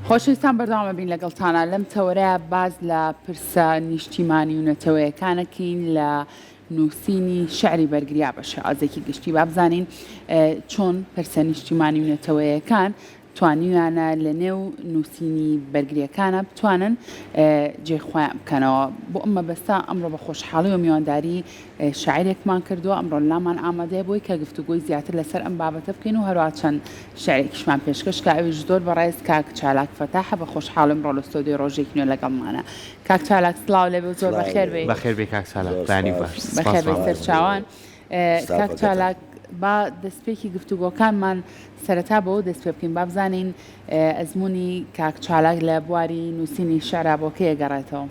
خۆشەویستان بەردەوامە بین لەگەڵتانە لەم تەوەرەیە باز لە پرسە نیشتیمانی و نەتەوەیەکانەکەین لە نووسینی شعری بەرگریا بە شێوازێکی گشتی با بزانین چۆن پرسە نیشتیمانی و نەتەوەیەکان توانیویانە لە نێو نووسینی بەرگریەکانە بتوانن جێخۆیان بکەنەوە. بۆ ئەمە بەستا ئەمڕۆ بە خۆشحاڵی و میوانداری شاعیرێکمان کردووە ئەمڕۆ لامان ئامادەیە بۆی کە گفتوگۆی زیاتر لەسەر ئەم بابەتە بکەین و هەروە چەند شعرێکیشمان پێشکەش کە ئەویش زۆر بەڕێز کاک چالاک فەتاحە بە خۆشحاڵم ڕۆ لە ستۆدیۆ ڕۆژێکی نوێ لەگەڵمانە. کاک چالاک سڵاو لێبێ و زۆر بەخێر بێ. بەخێر بێ کاک چالاک، دانی باش. بەخێر بێ سەرچاوان. کاک چالاک با دەستپێکی گفتوگۆکانمان سەرەتا بەوە دەست پێ بکەین با بزانین ئەزمموی کاک چالاک لە بواری نووسینی شەعرا بۆ کێ گەڕێتەوە؟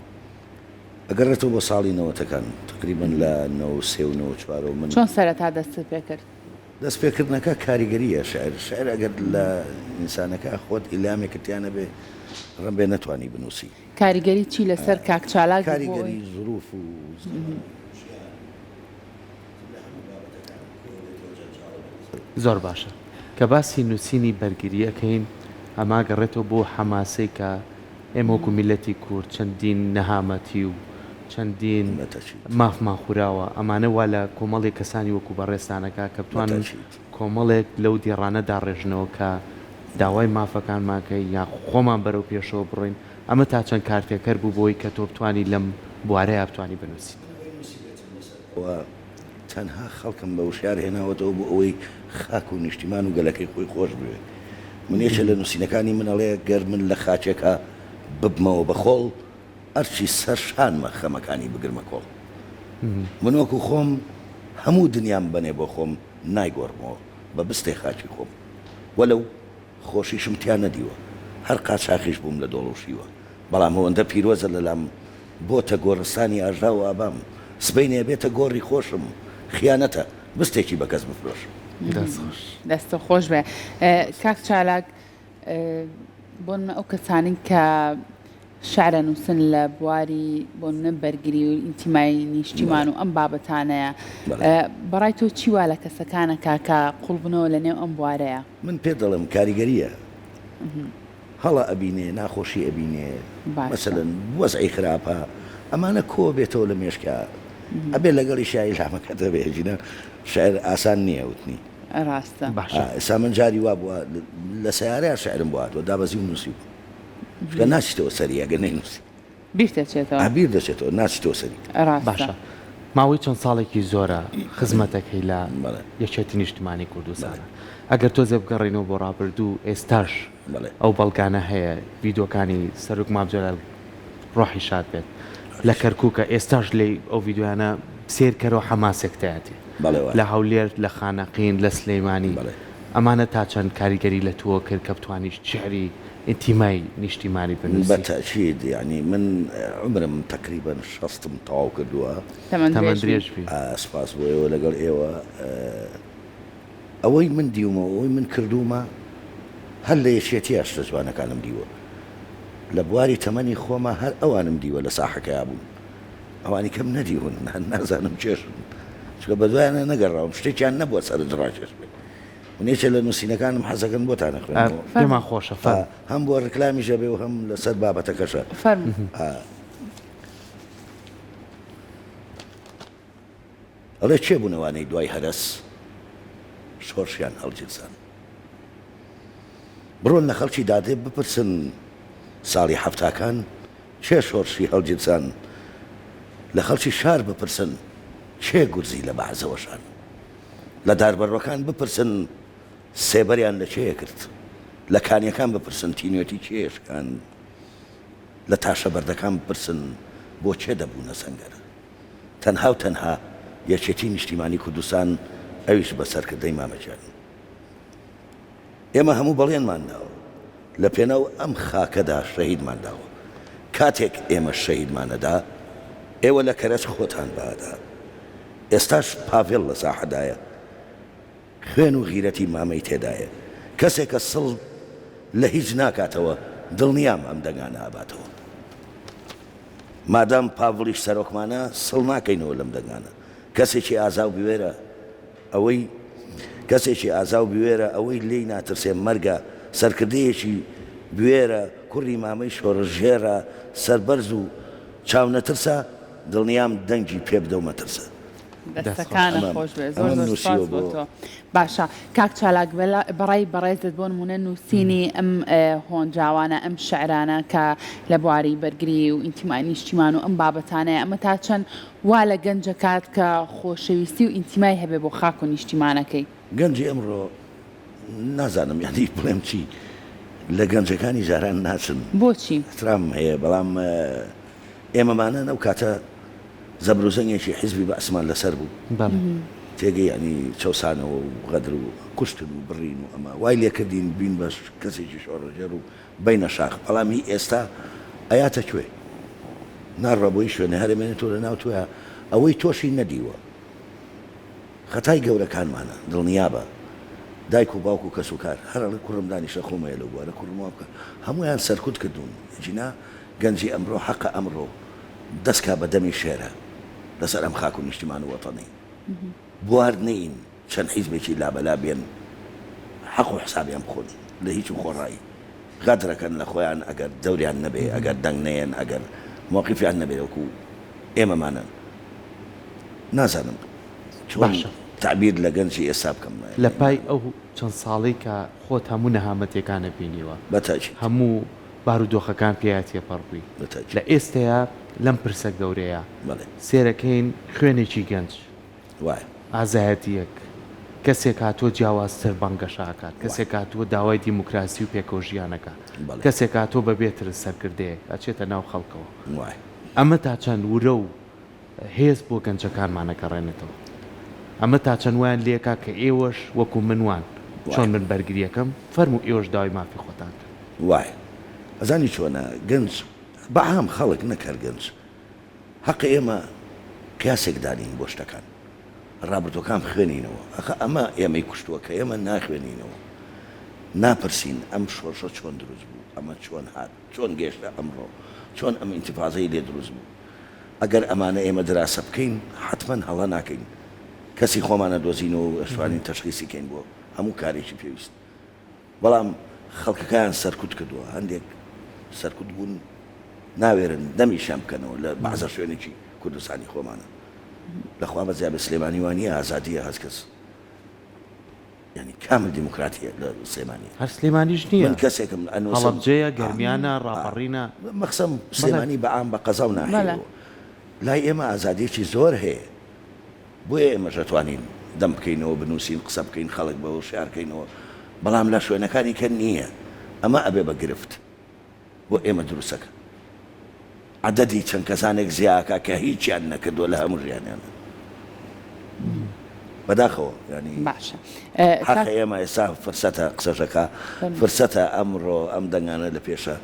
ئەگەڕێتەوە بۆ ساڵی نەوەتەکان تقریبن لە 93 من چۆن سەرەتا دەست پێ کرد؟ دەست پێکردنەکە کاریگەریە شعر ئەگەر لە ئینسانەکە خۆت ئیلامێکتیانە بێ ڕەم بێ نەتوانی بنووسی. کاریگەری چی لەسەر کاک چالاک؟ کاریگەری ظروف و زۆر باشە کە باسی نووسینی بەرگریەکەین ئەما گەڕێتەوە بۆ حەماسەی کە ئێمە وەکو میلەتی کورد چەندین نەهامەتی و چەندین مافمان خوراوە ئەمانە وا لە کۆمەڵێک کەسانی وەکو بەڕێستانەکە کە بتوانن کۆمەڵێک لەو دیێڕانەدا ڕێژنەوە کە داوای مافەکانماکە یا خۆمان بەرەو پێشەوە بڕۆین ئەمە تا چەند کارتێکەر بوو بۆی کە تۆ بتوانی لەم بوارەیە بتوانی بنووسیت. تەنها خەڵکم بە وشار هێناوەتەوە بۆ ئەوەی خاک و نیشتیمان و گەلەکەی خۆی خۆش بوێ. منێشە لە نووسینەکانی منەڵەیە گەر من لە خاچێکە ببمەوە بە خۆڵ ئەرچی سەرشانمە خەمەکانی بگرمە کۆڵ. من وەکو خۆم هەموو دنیام بنێ بۆ خۆم نایگۆڕمەوە بە بستێ خاچی خۆم وەلەو خۆشیشم تیان نەدیوە هەر قاچاقیش بووم لە دۆڵوشیوە بەڵام ئەوەندە پیرۆزە لەلام بۆتە گۆڕستانی ئاژا و ئابام سبەینێ بێتە گۆڕی خۆشم خیانەتە بستێکی بە کەس بفرۆشم. دەستە خۆش بێ. کاک چالاک بۆن ئەو کەسانین کە شعرە نووسن لە بواری بۆ نەبەرگری و ئینتیمای نیشتیمان و ئەم بابەتانەیە بەڕای تۆ چی وا لە کەسەکانە کاکە قوڵ بنەوە لە نێو ئەم بوارەیە؟ من پێ دەڵم کاریگەریە هەڵا ئەبینێ ناخۆشی ئەبینێ مەسەلەن وەزعی خراپە ئەمانە کۆ بێتەوە لە مێشکە ئەبێ لەگەڵی شای لامەکە دەبێژینە شعر ئاسان نییە وتنی ڕاستە ئێستا من جاری وا بووە لە سیارەیە شعرم بواتەوە دابەزی و نووسی کە ناچیتەوە سەری ئەگەر نەینووسی بیر دەچێتەوە بیر دەچێتەوە ناچیتەوە سەری. باشە ماوەی چەند ساڵێکی زۆرە خزمەتەکەی لە یەکێتی نیشتیمانی کوردستانە ئەگەر تۆزێ بگەڕێنەوە بۆ ڕابردوو ئێستاش ئەو بەڵگانە هەیە ڤیدۆکانی سەرک مابجەلال ڕۆحی شاد بێت لە کەرکووکە ئێستاش لێ ئەو ڤیددیوانە سێرکەرەوە حەماسێکتایەتی لە هەولێر لە خانەقین لە سلەیمانی ئەمانە تا چەند کاریگەری لە تۆ کرد کە بتوانیش شعری ئینتیمای نیشتیمانی بنووسی؟ بەتەئکید یعنی من عمرم تقریبا 60 تەواو کردووە تەمەن درێژ بی سپاس بۆ ئێوە لەگەڵ ئێوە ئەوەی من دیومەوە ئەوەی من کردومە هەر لە یەکێتی ئاشتە جوانەکانم دیوە لە بواری تەمەنی خۆمە هەر ئەوانم دیوە لە ساحەکەیا بوون ئەوانی کەم نەدیون نازانم چێشن چکە بە دوایانە نەگەڕاوم شتێکیان نەبووە سەرنج ڕاکێش بێت منێکە لە نووسینەکانم حەزەکەن بۆتان خوێنەوە پێمان خۆشە هەم بۆ ڕکلامیشە بێ و هەم لەسەر بابەتەکەشە ئەڵێ چێ بوونەوانەی دوای هەرس شۆڕشیان هەڵگیرسان بڕۆن لە خەڵکی دادێ بپرسن ساڵی هەفتاکان چێ شۆڕشی هەڵگیرسان لە خەڵکی شار بپرسن چێ گورزی لە بەعزەوەشان لە داربەڕەکان بپرسن سێبەریان لە چێە کرد لە کانیەکان بپرسن تینوێتی چێشکان لە تاشە بەردەکان بپرسن بۆ چێ دەبوونە سەنگەر تەنها و تەنها یەکێتی نیشتیمانی کوردستان ئەویش بەسەرکردەی مامەجان ئێمە هەموو بەڵێنمان داوە لە پێناو ئەم خاکەدا شەهیدمان داوە کاتێک ئێمە شەهیدمانەدا ئێوە لە کەرەج خۆتان بادا ئێستاش پاڤێڵ لە ساحەدایە خوێن و غیرەتی مامەی تێدایە کەسێک کە سڵ لە هیچ ناکاتەوە دڵنیام ئەم دەنگانە ئاباتەوە مادام پاڤڵیش سەرۆکمانە سڵ ناکەینەوە لەم دەنگانە کەسێکی ئازا و بوێرە ئەوەی کەسێکی ئازا و بوێرە ئەوەی لێی ناترسێ مەرگە سەرکردەیەکی بوێرە کوڕی مامەی شۆڕژێرە سەربەرز و چاو نەترسە دڵنیام دەنگی پێ بدە و مەترسە دەستەکانە ئەمە- خۆش بێ ئەمە زۆر زۆر نووسیوە سپاس بۆ بۆ- تۆ باشە کاک چالاک بەڕای بەڕێزت بۆ نمونە نووسینی ئەم هۆنجاوانە ئەم شعرانە کە لە بواری بەرگری و ئینتیمای نیشتیمان و ئەم بابەتانەیە ئەمە تا چەند وا لە گەنجە کات کە خۆشەویستی و ئینتیمای هەبێ بۆ خاک و نیشتیمانەکەی گەنجی ئەمڕۆ نازانم یعنی بڵێم چی لە گەنجەکانی جاران ناچن بۆچی احترام هەیە بەڵام ئێمەمانە ئەو کاتە زەبروزەنگێکی حیزبی بە ئەسمان لەسەر بوو بەڵێ تێگەی ینی چەسانەوە و غەدر و کوشتن و بڕین و ئەمە وای لێکردین بین بەش کەسێکی شۆڕەژێر و بینە شاخ بەڵامی ئێستا ئەیاتە کوێ ناڕەبووی شوێنە هەرمێنێتەوە لە ناو توە ئەوەی تۆشی نەدیوە خەتای گەورەکانمانە دڵنیابە دایک و باوک و کەس و کار هەر لە کوڕم دانیشە خۆمەیە لە بووە لە کوڕمەوە بکە هەمویان سەرکوت کردوون جینا گەنجی ئەمڕۆ حەقە ئەمڕۆ دەستکا بە دەمی شێرە لەسەر ئەم خاک و نیشتیمان و وەتەنی بواردنین چەند حیزبێکی لابەلا بێن حەق و حسابیان بخۆن لە هیچ و خۆڕایی غادرەکەن لە خۆیان ئەگەر دەوریان نەبێ ئەگەر دەنگ نەیەن ئەگەر مووقفیان نەبێ وەکو ئێمەمانن نازانم چۆن باشە. تعبیر لە گەنجی ئێستا بکەم لە پای ئەو چەند ساڵی کە خۆت هەموو نەهامەتەکانە بینیوە بەتاجی هەموو بارودۆخەکان پێیاتیە پەڕبووی بەتاجی لە ئێستەیە لەم پرسە گەورەیە بەڵێ سێرەکەین خوێنێکی گەنج وایە ئازایەتیەک کەسێک هاتووە جیاوازتر بانگەشاکات کەسێک هاتووە داوای دیموکراسی و پێکۆژیانەکە بەڵێ. کەسێک هاتووە بە بێتر سەرکردەیە ئەچێتە ناو خەڵکەوە وایە ئەمە تا چەند ورە و هێز بۆ گەنجەکانمانەکەڕێنێتەوە ئەمە تا چەند ویان لێکا کە ئێوەش وەکو منوان چۆن من بەرگریەکەم فەرمو ئێوەش داوای مافی خۆتان کرد وایە ئەزانی چۆنە گەنج بەعام خەڵک نەکەر گەنج حەقی ئێمە قیاسێک دانین بۆ شتەکان ڕابردۆکان خوێنینەوە ئەمە ئێمەی کوشتووە کە ئێمە ناخوێنینەوە ناپرسین ئەم شۆڕشە چۆن دروست بوو ئەمە چۆن هات چۆن گەشتە ئەمڕۆ چۆن ئەم ئینتیفازەی لێ دروست بوو ئەگەر ئەمانە ئێمە دراسە بکەین حتمما هەڵە ناکەین کەسی خۆمانە دۆزینەوە و ئەشوانین تەشخیسی کەین بۆ هەموو کارێکی پێویست بەڵام خەڵکەکان سەرکوت کردووە هەندێک سەرکوت بوون ناوێرن دەمیشان بکەنەوە لە بەعزە شوێنێکی کوردستانی خۆمانە لەخوا بەزیا بە سلێمانی وانیە ئازادیە هەست کەس ینی کامل دیموکراتیە لە سلێمانی هەر سلێمانیش نییە من کەسێکم هەڵەبجەیە گەرمیانە ڕاپەڕینە مەخسەم سلێمانی بەعام بە قەزا و بەڵێ. ناهێنەوە لای ئێمە ئازادیەکی زۆر هەیە بۆیە ئێمە دەتوانین دەم بکەینەوە بنووسین قسە بکەین خەڵک بەوە شارکەینەوە بەڵام لە شوێنەکانی کە نییە ئەمە ئەبێ بە گرفت بۆ ئێمە دروستەکە عدەدی چەند کەسانێک زیاکە کە هیچیان نەکردووە لە هەموو ژیانیانە بەداخەوە ینی باشە حەق ئێمە ئێستا فرسەتە قسەشەکە فرسەتە ئەمڕۆ ئەم دەنگانە لە پێشە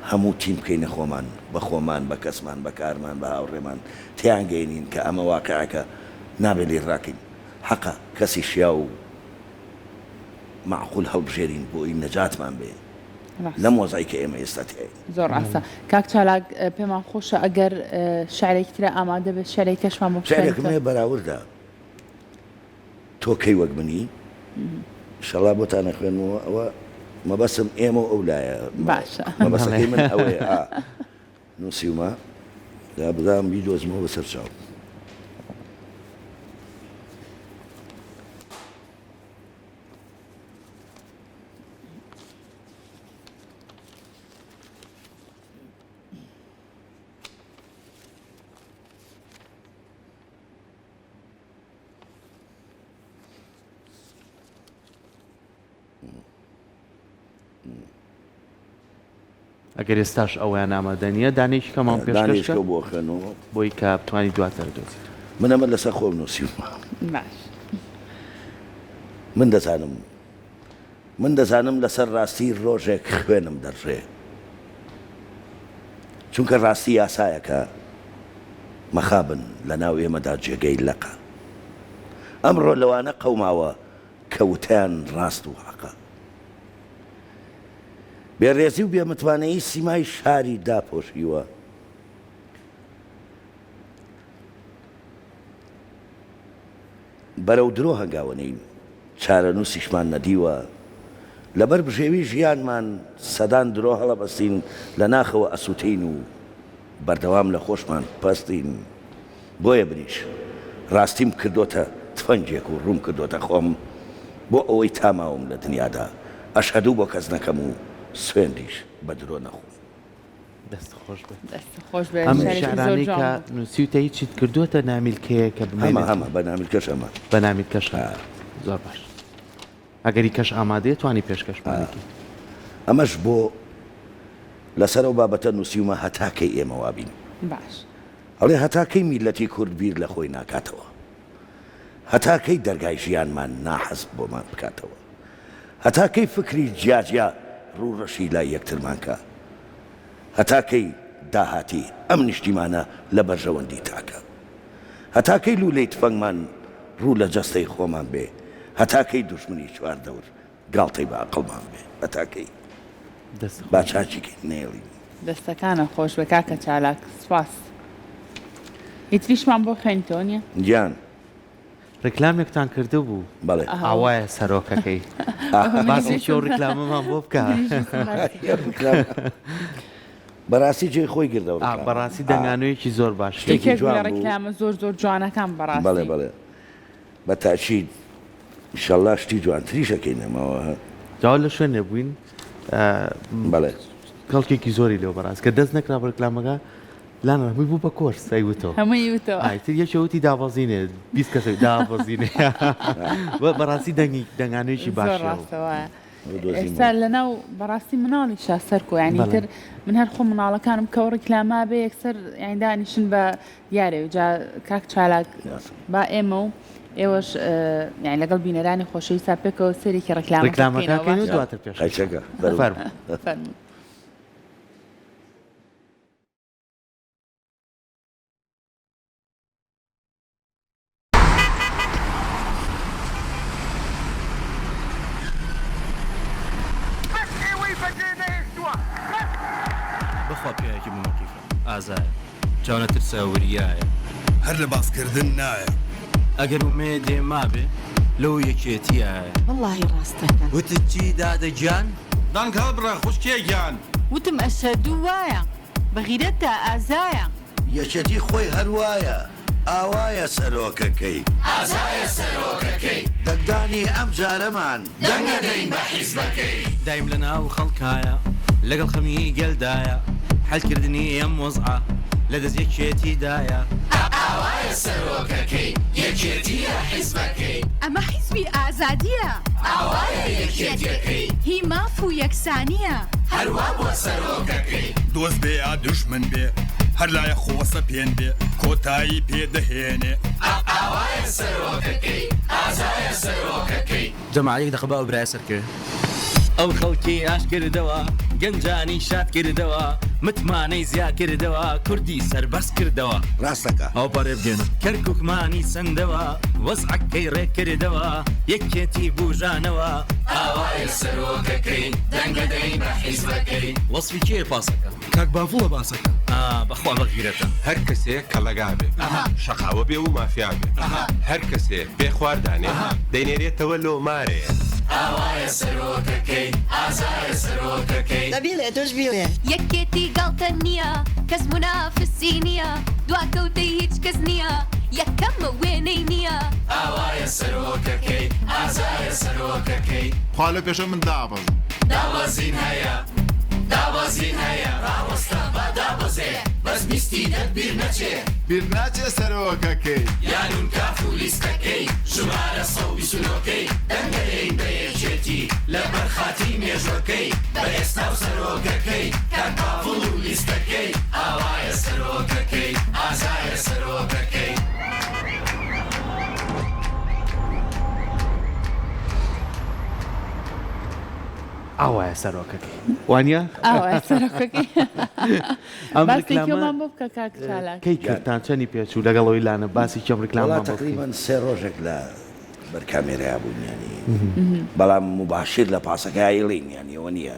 هەموو تیم بکەینە خۆمان بە خۆمان بە کەسمان بە کارمان بە هاوڕێمان تیان گەینین کە ئەمە واقعەکە نابێت لێ ڕاکەین حەقە کەسی شیا و معقول هەڵبژێرین بۆی نەجاتمان بێ لە مۆزای کە ئێمە ئێستا تێ زۆر ئاسا کاک چالاک پێمان خۆشە ئەگەر شارێکی ترە ئامادە بێت شارێک کەشمان بۆ شارێکمێ بەراوردا تۆ کەی وەک منی شەڵا بۆتانە خوێنەوە ئەوە مەبەسم ئێمە و ئەولایە باشە. مەبەسەکەی من ئەوەیە نووسیمە دا بدام بیدۆزمەوە بەسەر چاو ئەگەر ئێستاش ئەویان ئامادەنیە دانێکی کەمان دانیشکە پێشکە بۆ خوێنەوە بۆی کە بتوانی دواتر دۆزیت من ئەمە لەسەر خۆم نووسیمە باش من دەزانم لەسەر ڕاستی ڕۆژێک خوێنم دەڕژێ چونکە ڕاستی یاسایەکە مەخابن لە ناو ئێمەدا جێگەی لەقە ئەمڕۆ لەوانە قەوماوە کەوتیان ڕاست و حەقە بێڕێزی و بێمتوانەیی سیمای شاری داپۆشیوە بەرەو درۆ هەنگاوەنین چارەنووسیشمان نەدیوە لەبەر بژێوی ژیانمان سەدان درۆ هەڵەبەستین لە ناخەوە ئەسووتین و بەردەوام لە خۆشمان پەستین بۆیە بریش ڕاستیم کردوتە تفەنجێک و ڕوون کردوتە خۆم بۆ ئەوەی تاماوم لە دنیادا ئەشهەدوو بۆ کەس نەکەم و سوێندیش بە درۆ نەخۆم. دەست خۆش بێت. دەست خۆش بێت. ئەم شارێکی زۆر شعرانەی جوان کە بوو. نووسیوتە هیچیت کردووەتە نامیلکەیە کە بمێنێت هەمە بە نامیلکەش ئەمە بە نامیلکەش زۆر باش. ئەگەری کەش ئامادەیە توانی پێشکەشمانێکی ئەمەش بۆ لەسەر ئەو بابەتە نووسیومە هەتاکەی ئێمە وابین. باش. ئەڵێ هەتاکەی میلەتی کورد بیر لە خۆی ناکاتەوە، هەتاکەی دەرگای ژیانمان ناحەزب بۆمان بکاتەوە، هەتاکەی فکری جیاجیا ڕوڕەشی لای یەکترمانکە، هەتاکەی داهاتی ئەم نیشتیمانە لە بەرژەوەندی تاکە، هەتاکەی لولەی تفەنگمان ڕوو لە جەستەی خۆمان بێ، هەتاکەی دوژمنی چوار دەور گاڵتەی بە عەقڵمان بێ، هەتاکەی با چاچیکەی نێڵی. دەستەکانە خۆش بە کاکە چالاک. سپاس. هیچریشمان بۆ خوێنیتەوە نییە؟ گیان ڕکلامێکتان کرده بوو بەڵێ ئاوایە سەرۆکەکەی باسی چۆ ڕکلامەمان بۆ بکە بەڕاستی جێ خۆی گردەوە بەڕاستی دەنگانوویەکی زۆر باش یەکێک جوان لە بوو. ڕێکلامە زۆر زۆر جوانەکان بەڵێ بەڕاستی. بەڵێ بە تاچید ئینشەڵڵا شتی جوانتریشەکەینەمەوە. جاوا لە شوێنێ بووین بەڵێ کەڵکێکی زۆری لێو بەڕاست کە دەست نەکرا بە ڕکلامەکە لاان ڕەمی بوو بە کۆرس ئەیوتەوە هەمووی وتەوە. ئایتر یەکەوتی داوازینێ 20 کەسێک داوازینێ بەڕاستی دەنگانوویەکی زۆر باش ڕاستەوە. ئێستا لەناو بەڕاستی مناڵی شاسەرکۆ یعنیتر من هەر خۆ مناڵەکانم کەەوە ڕکلاما بێ یەکسەر یان دانیشن بە دیارێ جا کاک چالاک با ئێمە و ئێوەش یان لەگەڵ بینەرانی خۆشەوی ساپێکەوە سەرێکی ڕکلامەکەکەین و ڕکلامەکەین. دواتر پێش قەیچەکە فەرموو. بخوا پێیەکی بمەکیفە ئازایە جاونە ترسە وریایە هەر لە باسکردن نایە ئەگەر ومێ دێ مابێ لەو یەکێتیایە واللهی ڕاستەکەن وتت چی دادەگیان دانگ هەڵبڕە خوشکێگیان وتم ئەشەدوو وایە بەغیرەتە ئازایە یەکێتی خۆی هەروایە ئاوایە سەرۆکەکەی ئازایە سەرۆکەکەی دەنگدانی ئەم جارەمان دەنگەدەین بە حیزبەکەی دایم لە ناو خەڵکایە لەگەڵ خەمی گەلدایە حەلکردنی ئەم وەزعە لە دەست یەکێتیدایە ئاوایە سەرۆکەکەی یەکێتیە حیزبەکەی ئەمە حیزبی ئازادیە ئاوایە یەکێتیەکەی هی ماف و یەکسانیە هەروە بۆ سەرۆکەکەی دۆست بێ یا دوژمن بێ هەر لایە خۆسە پێن بێ کۆتایی پێدەهێنێ ئاوایە سەرۆکەکەی ئازایە سەرۆکەکەی جەماعەیەک دەخەبا و برای سەر کرد ئەو خەڵکی ئاش کردەوە گەنجانی شاد کردەوە متمانەی زیاد کردەوە کوردی سەربەست کردەوە ڕاستەکە ئەو پەڕێ بگێنن کەرکووکمانی سندەوە وەزعەکەی ڕێکردەوە یەکێتی بوژانەوە ئاوایە سەرۆکەکەی دەنگەدەین بە حیزبەکەی وەسفی کێ پاسەکە کاک بافوڵە باسەکە بەخوا بەغیرەتە هەر کەسێک کەڵەگا بێ شەقاوە بێ و مافیا بێ هەر کەسێک بێ خواردانێ دەینێرێتەوە لۆمارەیە ئاوایە سەرۆکەکەی ئازایە سەرۆکەکەی دەبیڵێ توش بیڵێ یەکێتی گاڵتە نییە کەس منافسی نییە دواکەوتەی هیچ کەس نییە یەکەمە وێنەی نییە ئاوایە سەرۆکەکەی ئازایە سەرۆکەکەی خوا لە پێشە من دابەز داوازین هەیە داوازین هەیە ڕاوەستە بە دابەزێ بەس بیستی دەتبیر نەچێ بیر ناچێ سەرۆکەکەی یانون کاف و لیستەکەی ژمارە 129کەی دەنگەدەین بە یەکێتی لە بەرخاتی مێژوەکەی بە ئێستا و سەرۆکەکەی کاک بافڵ و لیستەکەی ئاوایە سەرۆکەکەی ئازایە سەرۆکەکەی ئاوایە سەرۆکەکەی وانە ئاوایە سەرۆکەکەی. ئەم باسێکمان بۆ بکە کاک چالاک. کەی کردتان چەنی پێچوو لەگەڵەوەی لانە باسی کەم وڵات ڕکلامان تقریبان سێ ڕۆژێک لە بەرکامێرەیە بوونیانی بەڵام مباشر لە پاسەکەیڵین یانیەوە نییە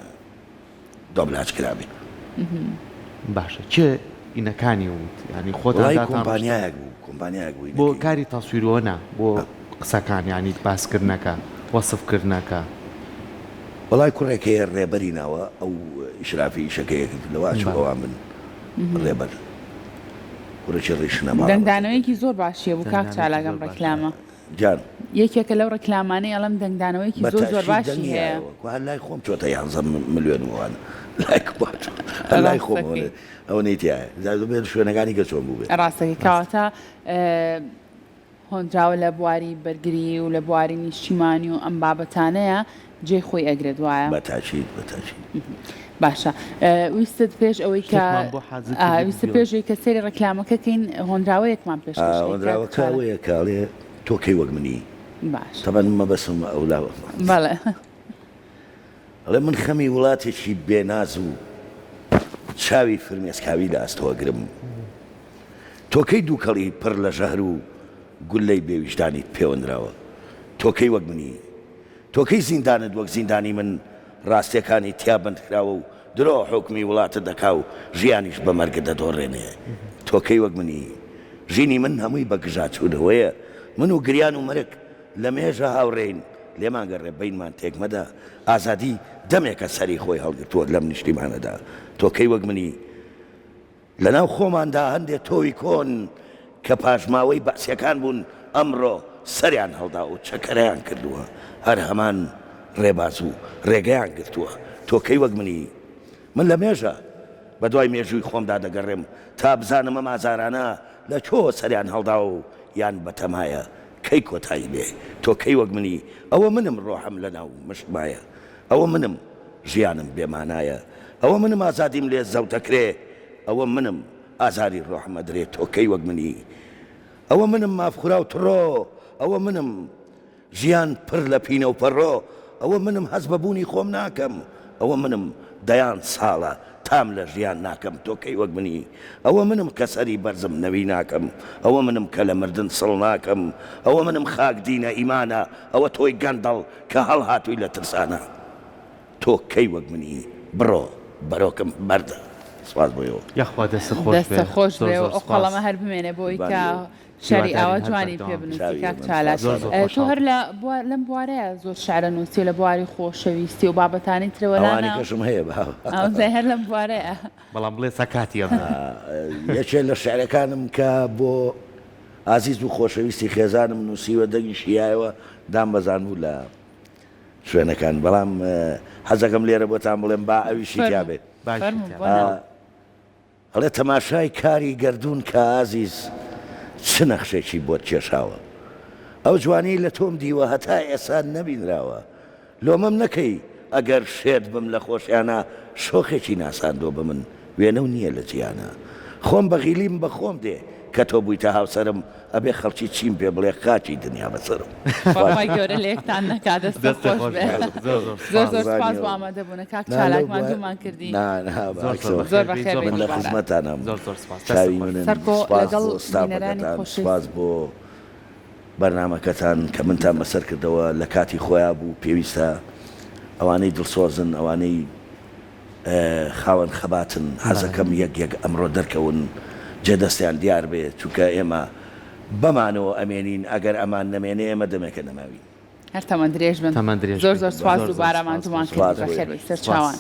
دۆبلاج کرابێ باشە چێ ئینەکانی وت ینی وڵی خۆتان کۆمپانیایەک بوو کۆمپانیایەک بووی بۆ کاری تاسویرۆنە بۆ قسەکان ینی باسکردنەکە وەسفکردنەکە وڵای کوڕێکەیە ڕێبەری ناوە ئەو ئیشرافی شەکەیەک لەواچ ئەوان من ڕێبەر کوڕێکی ڕیشنەما دەنگدانەوەیەکی زۆر باشیە بوو کاک چالاگەم ڕێکلامە جان یەکێکە لەو ڕێکلامانەی ئەڵەم دەنگدانەوەیەکی زۆر باشی هەیە لای خۆم چۆتە 11 ملیۆن وان لای خۆم ئەو نەیتیایە بێت شوێنەکانی کە چۆن بوو بێت ڕاستەکە کەواتە هۆنراوە لە بواری بەرگری و لە بواری نیشتیمانی و ئەم بابەتانەیە جێ خۆی ئەگرێت وایە بەتاچیت باشە ویستت پێش ئەوەی کە ویستە پێشەوەی کە سەیری ڕێکلامەکەکەین هۆنراوەیەکمان پێش هۆنراوەکەوەیە کاڵێ تۆکەی وەک منی باش تەبەن مەبەسم ئەولاوە بەڵێ ئەڵێ من خەمی وڵاتێکی بێناز و چاوی فرمێسکاوی لە ئەستەوەگرم تۆکەی دووکەڵی پڕ لە ژەهر و گولەی بێویژدانیت پێوەندراوە تۆکەی وەک منی تۆکەی زیندانت وەک زیندانی من ڕاستیەکانی تیا بندکراوە و درۆ حکمی وڵاتە دەکا و ژیانیش بە مەرگە دەدۆڕێنێ تۆکەی وەک منی ژینی من هەمووی بە گژاچوودەوەیە من و گریان و مەرگ لە مێژە هاوڕێین لێمان گەڕێ بینمان تێکمەدا ئازادی دەمێکە سەری خۆی هەڵگرتووە لەم نیشتیمانەدا تۆکەی وەک منی لەناو خۆماندا هەندێک تۆوی کۆن کە پاشماوەی بەعسیەکان بوون ئەمڕۆ سەریان هەڵدا و چەکەرەیان کردووە هەر هەمان ڕێباز و ڕێگەیان گرتووە تۆکەی وەک منی من لە مێژە بە دوای مێژووی خۆمدا دەگەڕێم تا بزانم ئەم ئازارانە لە چۆ سەریان هەڵدا و یان بەتەمایە کەی کۆتایی بێ تۆکەی وەک منی ئەوە منم ڕۆحم لە ناو مشتمایە ئەوە منم ژیانم بێمانایە ئەوە منم ئازادیم لێ زەوتەکرێ ئەوە منم ئازاری ڕۆحمە درێت تۆکەی وەک منی ئەوە منم مافخورا و تڕۆ ئەوە منم ژیان پڕ لە پینە و پەڕۆ ئەوە منم هەز بەبوونی خۆم ناکەم ئەوە منم دەیان ساڵە تام لە ژیان ناکەم تۆکەی وەک منی ئەوە منم کە سەری بەرزم نەوی ناکەم ئەوە منم کە لە مردن سڵ ناکەم ئەوە منم خاک دینە ئیمانە ئەوە تۆی گەندەڵ کە هەڵ هاتووی لە ترسانە تۆکەی وەک منی بڕۆ بەرۆکم بەردە سواز بۆیەوە یاخوا دەستە خۆش بێ و قەڵەمە هەر بمێنێ بۆی کە شەری ئاوا جوانی پێ بنووسی کاک چالاک تۆ هەر لەم بوارەیە زۆر شعرە نووسی لە بواری خۆشەویستی و بابەتانی ترەوەلانە کەشم هەیە هەر لەم بوارەیە بەڵام بڵێ سەکاتی یەکێ لە شعرەکانم کە بۆ ئازیز و خۆشەویستی خێزانم نووسیوە دەنگی شیایەوە دام بەزان بوو لە شوێنەکان بەڵام حەزەکەم لێرە بۆتان بڵێم با ئەویشی تیابێت هەڵێ تەماشای کاری گردون کە ئازیز چ نەخشێکی بۆت کێشاوە ئەو جوانی لە تۆم دیوە هەتا ئێستا نەبینراوە لۆمەم نەکەی ئەگەر شێت بم لە خۆشیانە شۆخێکی ناساندۆ بە من وێنە و نییە لە جیانە خۆم بەغیلیم بە خۆم دێ کە تۆ بوویتە هاوسەرم ئەبێ خەڵکی چیم پێ بڵێ خاچی دنیا بەسەرم گەورە لێکتان نەکات دەستە خۆش بێ زۆر زۆر سپاس بۆ ئامادەبوونە کاک چالاکمان دوومان کردی زۆر بەخێر من لە خزمەتانم چاوی منن سپاس بۆ بەرنامەکەتان کە منتان بەسەر کردەوە لە کاتی خۆیان بوو پێویستە ئەوانەی دڵسۆزن ئەوانەی خاوەن خەباتن حەزەکەم یەک ئەمڕۆ دەرکەون جێدەستیان دیار بێت چونکە ئێمە بەمانەوە ئەمێنین ئەگەر ئەمان نەمێنێ ئێمە دەمێکە نەماوی هەر تەمەند درێژ بن زۆر زۆر سپاس و بارەمان دوومان کرد بەخێر بێ سەر چاوان